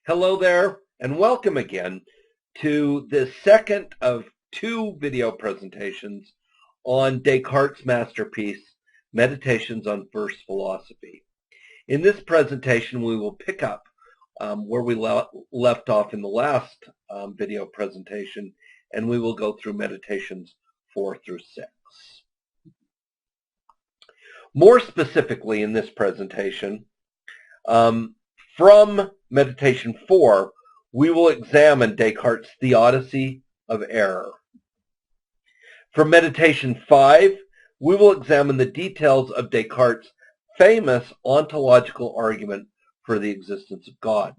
Hello there, and welcome again to the second of two video presentations on Descartes' masterpiece, Meditations on First Philosophy. In this presentation, we will pick up where we left off in the last video presentation, and we will go through Meditations 4 through 6. More specifically in this presentation, from Meditation 4, we will examine Descartes' theodicy of error. From Meditation 5, we will examine the details of Descartes' famous ontological argument for the existence of God.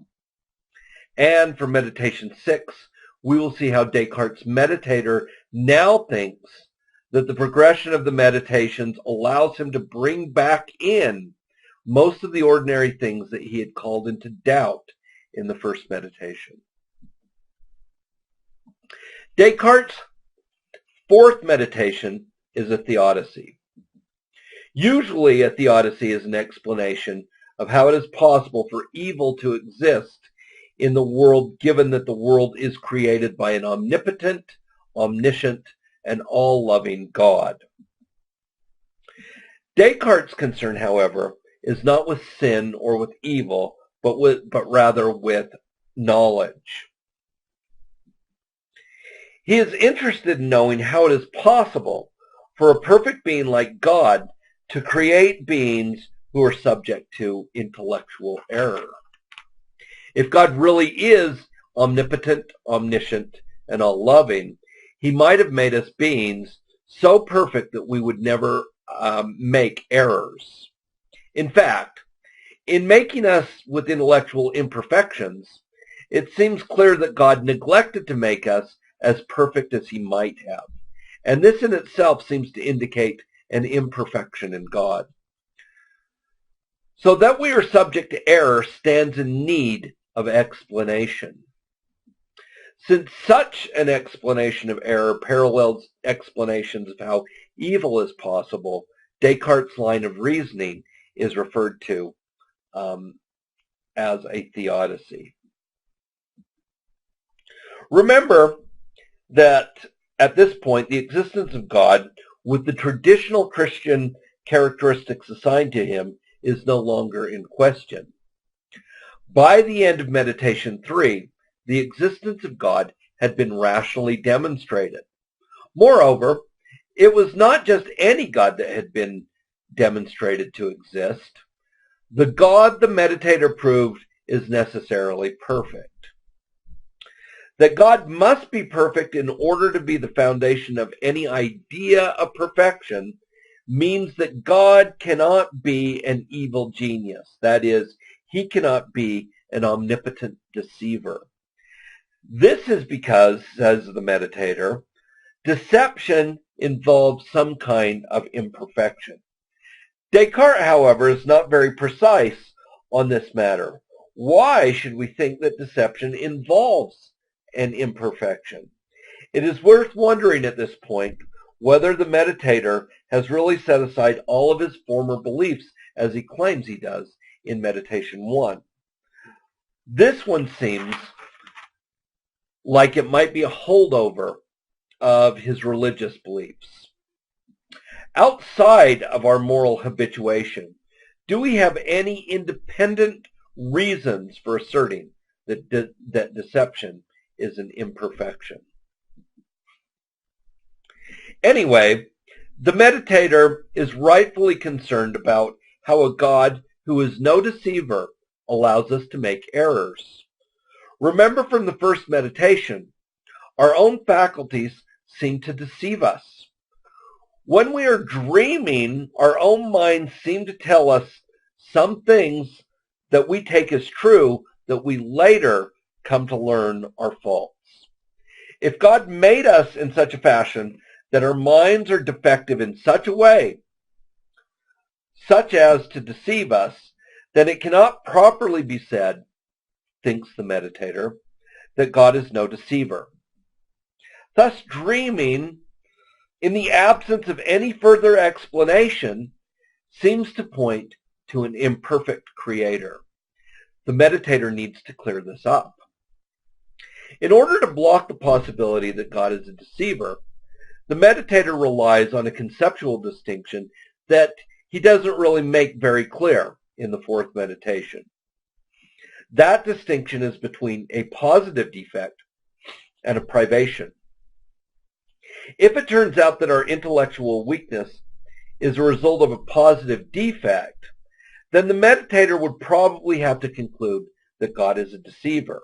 And from Meditation 6, we will see how Descartes' meditator now thinks that the progression of the meditations allows him to bring back in most of the ordinary things that he had called into doubt in the first meditation. Descartes' fourth meditation is a theodicy. Usually a theodicy is an explanation of how it is possible for evil to exist in the world, given that the world is created by an omnipotent, omniscient, and all-loving God. Descartes' concern, however, is not with sin or with evil, but rather with knowledge. He is interested in knowing how it is possible for a perfect being like God to create beings who are subject to intellectual error. If God really is omnipotent, omniscient, and all-loving, he might have made us beings so perfect that we would never make errors. In fact, in making us with intellectual imperfections, it seems clear that God neglected to make us as perfect as he might have. And this in itself seems to indicate an imperfection in God. So that we are subject to error stands in need of explanation. Since such an explanation of error parallels explanations of how evil is possible, Descartes' line of reasoning is referred to as a theodicy. Remember that at this point, the existence of God, with the traditional Christian characteristics assigned to him, is no longer in question. By the end of Meditation 3, the existence of God had been rationally demonstrated. Moreover, it was not just any God that had been demonstrated to exist. The God the meditator proved is necessarily perfect. That God must be perfect in order to be the foundation of any idea of perfection means that God cannot be an evil genius. That is, he cannot be an omnipotent deceiver. This is because, says the meditator, deception involves some kind of imperfection. Descartes, however, is not very precise on this matter. Why should we think that deception involves an imperfection? It is worth wondering at this point whether the meditator has really set aside all of his former beliefs as he claims he does in Meditation 1. This one seems like it might be a holdover of his religious beliefs. Outside of our moral habituation, do we have any independent reasons for asserting that deception is an imperfection? Anyway, the meditator is rightfully concerned about how a God who is no deceiver allows us to make errors. Remember from the first meditation, our own faculties seem to deceive us. When we are dreaming, our own minds seem to tell us some things that we take as true that we later come to learn are false. If God made us in such a fashion that our minds are defective in such a way, such as to deceive us, then it cannot properly be said, thinks the meditator, that God is no deceiver. Thus, dreaming, in the absence of any further explanation, seems to point to an imperfect creator. the meditator needs to clear this up. In order to block the possibility that God is a deceiver, the meditator relies on a conceptual distinction that he doesn't really make very clear in the fourth meditation. That distinction is between a positive defect and a privation. If it turns out that our intellectual weakness is a result of a positive defect, then the meditator would probably have to conclude that God is a deceiver.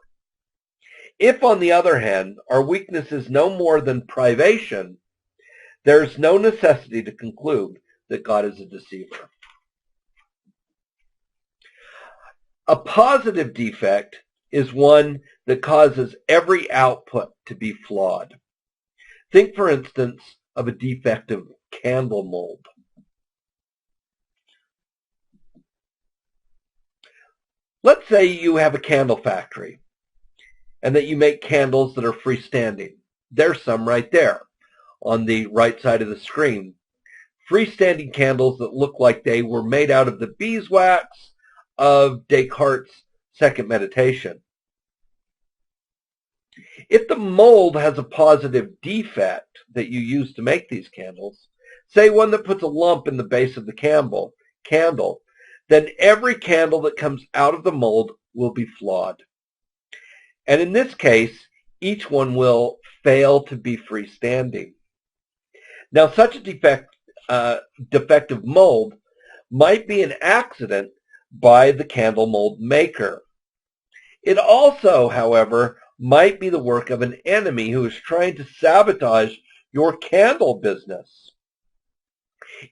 If, on the other hand, our weakness is no more than privation, there is no necessity to conclude that God is a deceiver. A positive defect is one that causes every output to be flawed. Think, for instance, of a defective candle mold. Let's say you have a candle factory and that you make candles that are freestanding. There's some right there on the right side of the screen. Freestanding candles that look like they were made out of the beeswax of Descartes' second meditation. If the mold has a positive defect that you use to make these candles, say one that puts a lump in the base of the candle, then every candle that comes out of the mold will be flawed. And in this case, each one will fail to be freestanding. Now, such a defective mold might be an accident by the candle mold maker. It also, however, might be the work of an enemy who is trying to sabotage your candle business.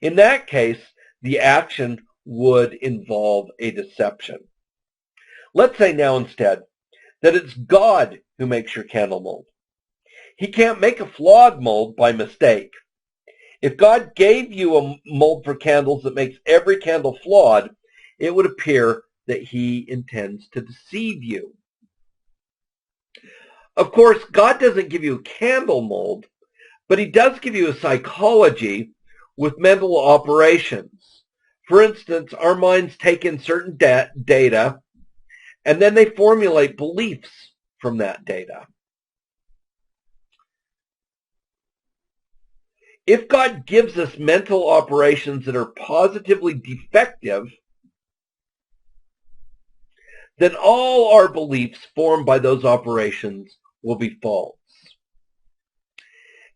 In that case, the action would involve a deception. Let's say now instead that it's God who makes your candle mold. He can't make a flawed mold by mistake. If God gave you a mold for candles that makes every candle flawed, it would appear that he intends to deceive you. Of course, God doesn't give you a candle mold, but he does give you a psychology with mental operations. For instance, our minds take in certain data, and then they formulate beliefs from that data. If God gives us mental operations that are positively defective, then all our beliefs formed by those operations will be false.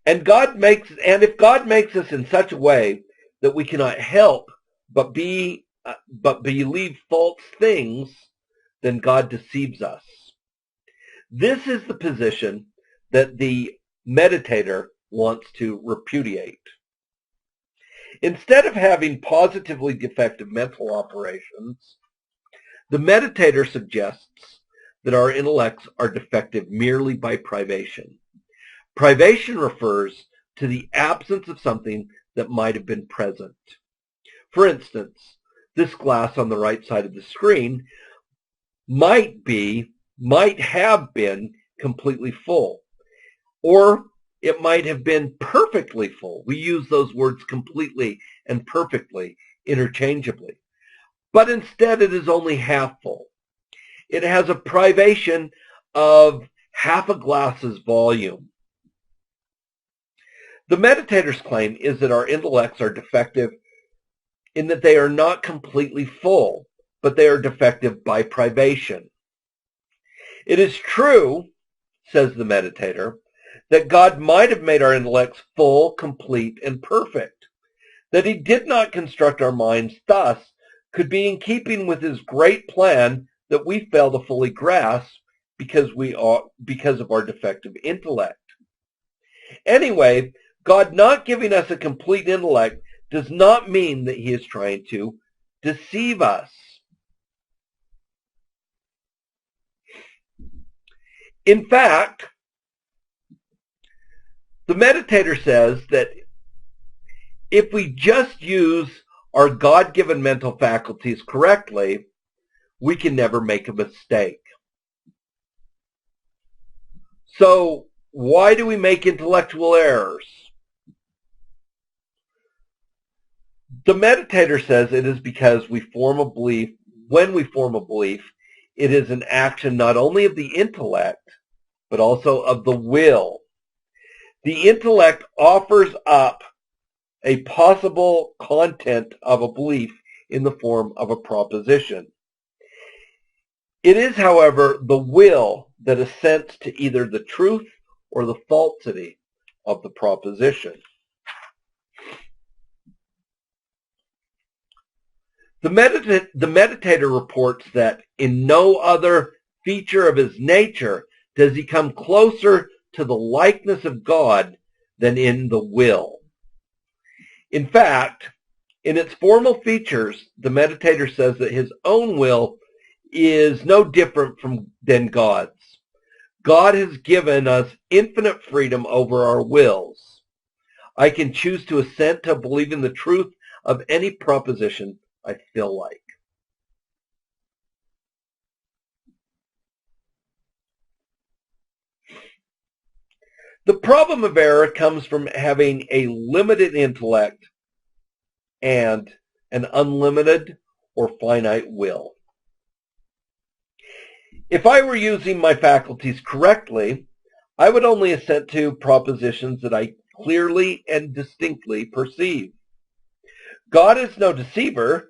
And if God makes us in such a way that we cannot help but believe false things, then God deceives us. This is the position that the meditator wants to repudiate. Instead of having positively defective mental operations, the meditator suggests that our intellects are defective merely by privation. Privation refers to the absence of something that might have been present. For instance, this glass on the right side of the screen might have been completely full, or it might have been perfectly full. We use those words completely and perfectly interchangeably. But instead it is only half full. It has a privation of half a glass's volume. The meditator's claim is that our intellects are defective in that they are not completely full, but they are defective by privation. It is true, says the meditator, that God might have made our intellects full, complete, and perfect. That he did not construct our minds thus could be in keeping with his great plan that we fail to fully grasp because of our defective intellect. Anyway, God not giving us a complete intellect does not mean that he is trying to deceive us. In fact, the meditator says that if we just use our God-given mental faculties correctly, we can never make a mistake. So, why do we make intellectual errors? The meditator says it is because when we form a belief, It is an action not only of the intellect, but also of the will. The intellect offers up a possible content of a belief in the form of a proposition. It is, however, the will that assents to either the truth or the falsity of the proposition. The meditator reports that in no other feature of his nature does he come closer to the likeness of God than in the will. In fact, in its formal features, the meditator says that his own will is no different than God's. God has given us infinite freedom over our wills. I can choose to assent to believing the truth of any proposition I feel like. The problem of error comes from having a limited intellect and an unlimited or finite will. If I were using my faculties correctly, I would only assent to propositions that I clearly and distinctly perceive. God is no deceiver,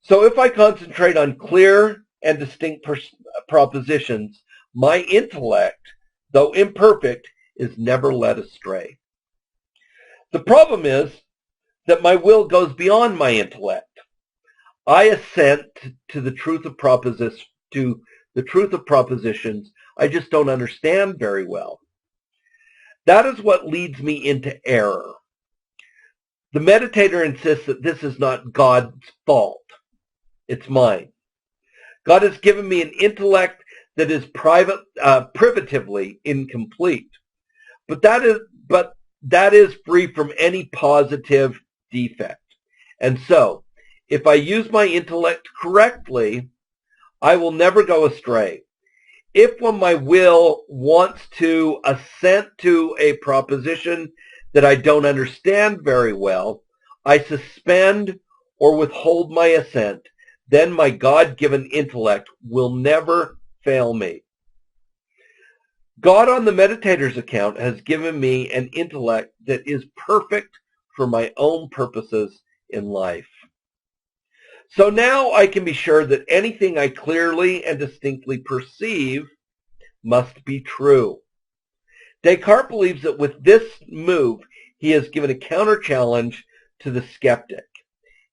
so if I concentrate on clear and distinct propositions, my intellect, though imperfect, is never led astray. The problem is that my will goes beyond my intellect. I assent to the truth of propositions I just don't understand very well. That is what leads me into error. The meditator insists that this is not God's fault. It's mine. God has given me an intellect that is privatively incomplete, but that is free from any positive defect. And so, if I use my intellect correctly, I will never go astray. If when my will wants to assent to a proposition that I don't understand very well, I suspend or withhold my assent, then my God-given intellect will never fail me. God, on the meditator's account, has given me an intellect that is perfect for my own purposes in life. So now I can be sure that anything I clearly and distinctly perceive must be true. Descartes believes that with this move, he has given a counter-challenge to the skeptic.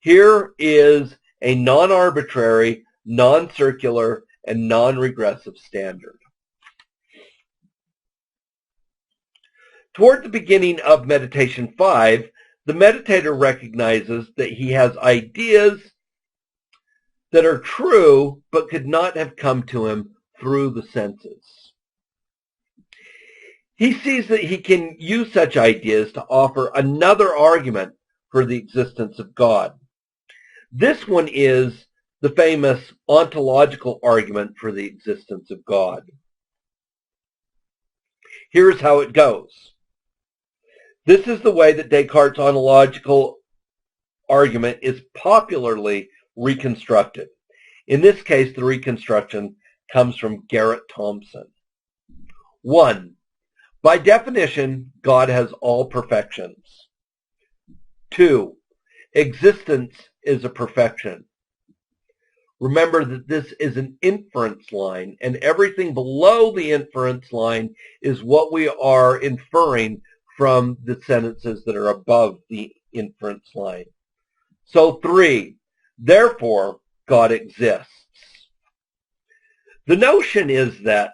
Here is a non-arbitrary, non-circular, and non-regressive standard. Toward the beginning of Meditation 5, the meditator recognizes that he has ideas that are true but could not have come to him through the senses. He sees that he can use such ideas to offer another argument for the existence of God. This one is the famous ontological argument for the existence of God. Here's how it goes. This is the way that Descartes' ontological argument is popularly reconstructed. In this case, the reconstruction comes from Garrett Thompson. 1. By definition, God has all perfections. 2. Existence is a perfection. Remember that this is an inference line, and everything below the inference line is what we are inferring from the sentences that are above the inference line. So 3, therefore, God exists. The notion is that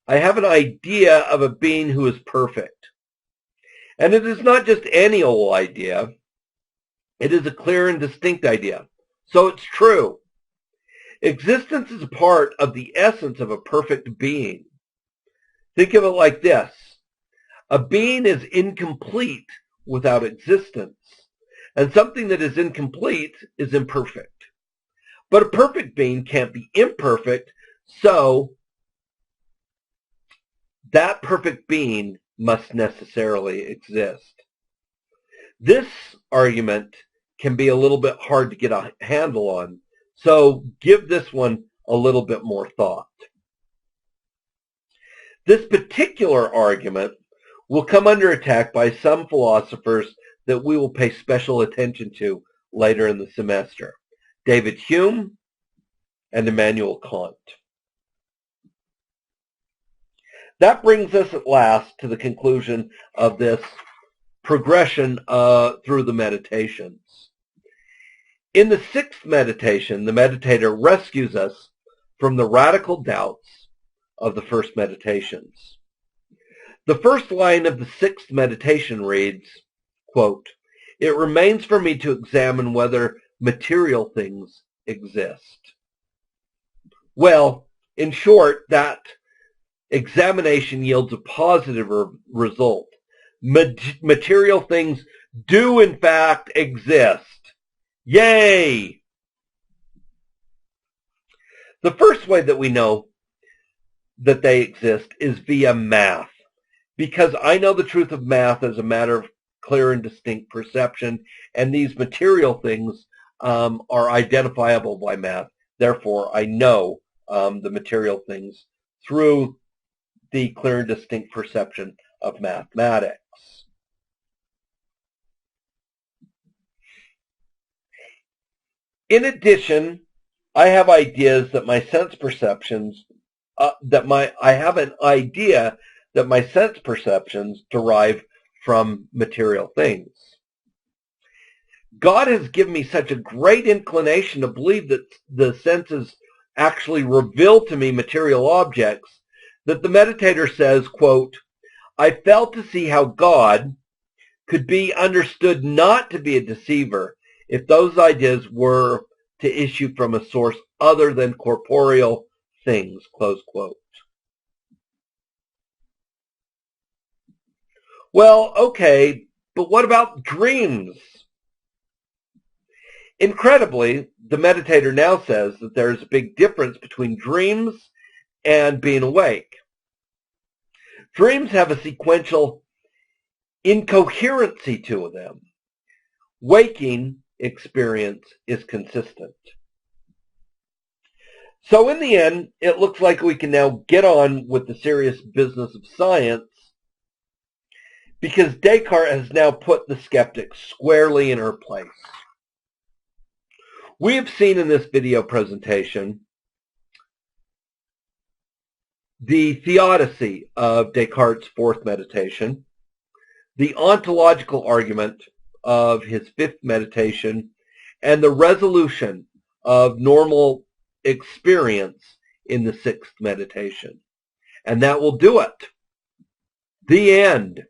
I have an idea of a being who is perfect. And it is not just any old idea. It is a clear and distinct idea. So it's true. Existence is a part of the essence of a perfect being. Think of it like this. A being is incomplete without existence, and something that is incomplete is imperfect. But a perfect being can't be imperfect, so that perfect being must necessarily exist. This argument can be a little bit hard to get a handle on, so give this one a little bit more thought. This particular argument will come under attack by some philosophers that we will pay special attention to later in the semester: David Hume and Immanuel Kant. That brings us at last to the conclusion of this progression through the meditations. In the sixth meditation, the meditator rescues us from the radical doubts of the first meditations. The first line of the sixth meditation reads, quote, "It remains for me to examine whether material things exist." Well, in short, that examination yields a positive result. Material things do in fact exist. Yay! The first way that we know that they exist is via math, because I know the truth of math as a matter of clear and distinct perception, and these material things are identifiable by math. Therefore, I know the material things through the clear and distinct perception of mathematics. In addition, I have ideas that my sense perceptions, I have an idea that my sense perceptions derive from material things. God has given me such a great inclination to believe that the senses actually reveal to me material objects that the meditator says, quote, "I fail to see how God could be understood not to be a deceiver if those ideas were to issue from a source other than corporeal things," close quote. Well, okay, but what about dreams? Incredibly, the meditator now says that there's a big difference between dreams and being awake. Dreams have a sequential incoherency to them. Waking experience is consistent. So in the end, it looks like we can now get on with the serious business of science, because Descartes has now put the skeptic squarely in her place. We have seen in this video presentation the theodicy of Descartes' fourth meditation, the ontological argument of his fifth meditation, and the resolution of normal experience in the sixth meditation. And that will do it. The end.